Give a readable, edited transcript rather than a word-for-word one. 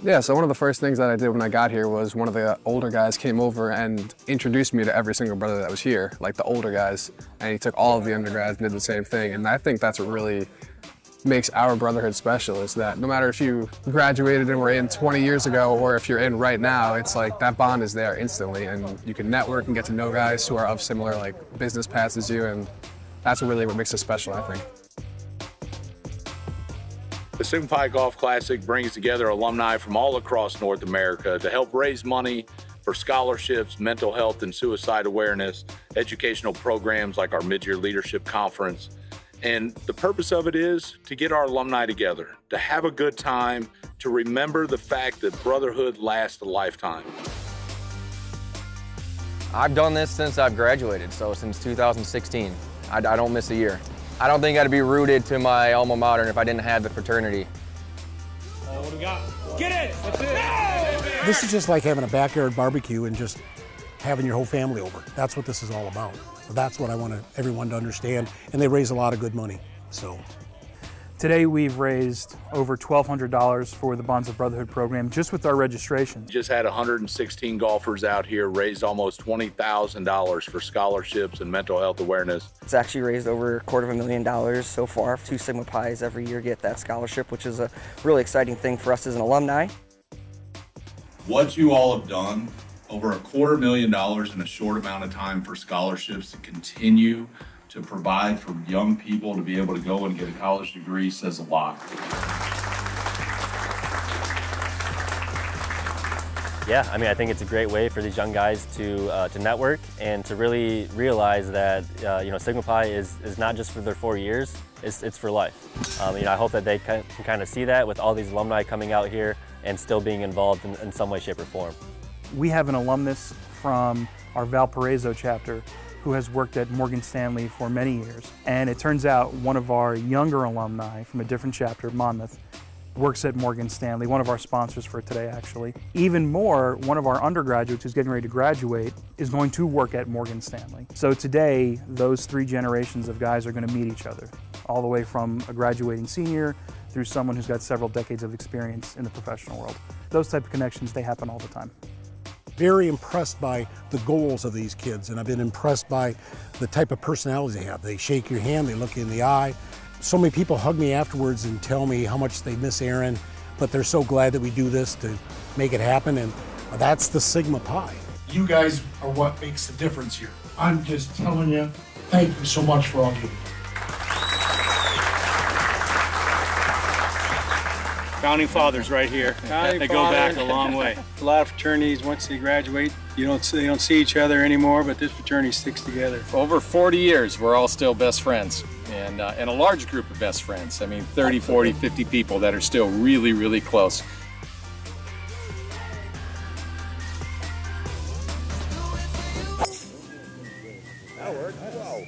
Yeah, so one of the first things that I did when I got here was one of the older guys came over and introduced me to every single brother that was here, like the older guys, and he took all of the undergrads and did the same thing. And I think that's what really makes our brotherhood special, is that no matter if you graduated and were in 20 years ago or if you're in right now, it's like that bond is there instantly, and you can network and get to know guys who are of similar like business paths as you, and that's really what makes us special, I think. The Sigma Pi Golf Classic brings together alumni from all across North America to help raise money for scholarships, mental health and suicide awareness, educational programs like our Mid-Year Leadership Conference. And the purpose of it is to get our alumni together, to have a good time, to remember the fact that brotherhood lasts a lifetime. I've done this since I've graduated, so since 2016. I don't miss a year. I don't think I'd be rooted to my alma mater if I didn't have the fraternity. Oh, what do we got? Get it! That's it! This is just like having a backyard barbecue and just having your whole family over. That's what this is all about. So that's what I want everyone to understand, and they raise a lot of good money. So today we've raised over $1,200 for the Bonds of Brotherhood program just with our registration. Just had 116 golfers out here, raised almost $20,000 for scholarships and mental health awareness. It's actually raised over $250,000 so far. 2 Sigma Pi's every year get that scholarship, which is a really exciting thing for us as an alumni. What you all have done, over $250,000 in a short amount of time for scholarships to continue to provide for young people to be able to go and get a college degree, says a lot. Yeah, I mean, I think it's a great way for these young guys to network and to really realize that you know, Sigma Pi is not just for their 4 years; it's for life. You know, I hope that they can kind of see that with all these alumni coming out here and still being involved in some way, shape, or form. We have an alumnus from our Valparaiso chapter who has worked at Morgan Stanley for many years. And it turns out one of our younger alumni from a different chapter, Monmouth, works at Morgan Stanley, one of our sponsors for today actually. Even more, one of our undergraduates who's getting ready to graduate is going to work at Morgan Stanley. So today, those 3 generations of guys are going to meet each other, all the way from a graduating senior through someone who's got several decades of experience in the professional world. Those type of connections, they happen all the time. very impressed by the goals of these kids, and I've been impressed by the type of personalities they have. They shake your hand, they look you in the eye. So many people hug me afterwards and tell me how much they miss Aaron, but they're so glad that we do this to make it happen, and that's the Sigma Pi. You guys are what makes the difference here. I'm just telling you, thank you so much for all you do. Founding fathers right here. They go back a long way. A lot of fraternities, once they graduate, they don't see each other anymore, but this fraternity sticks together. For over 40 years, we're all still best friends, and a large group of best friends. I mean, 30, 40, 50 people that are still really, really close. That worked. Wow.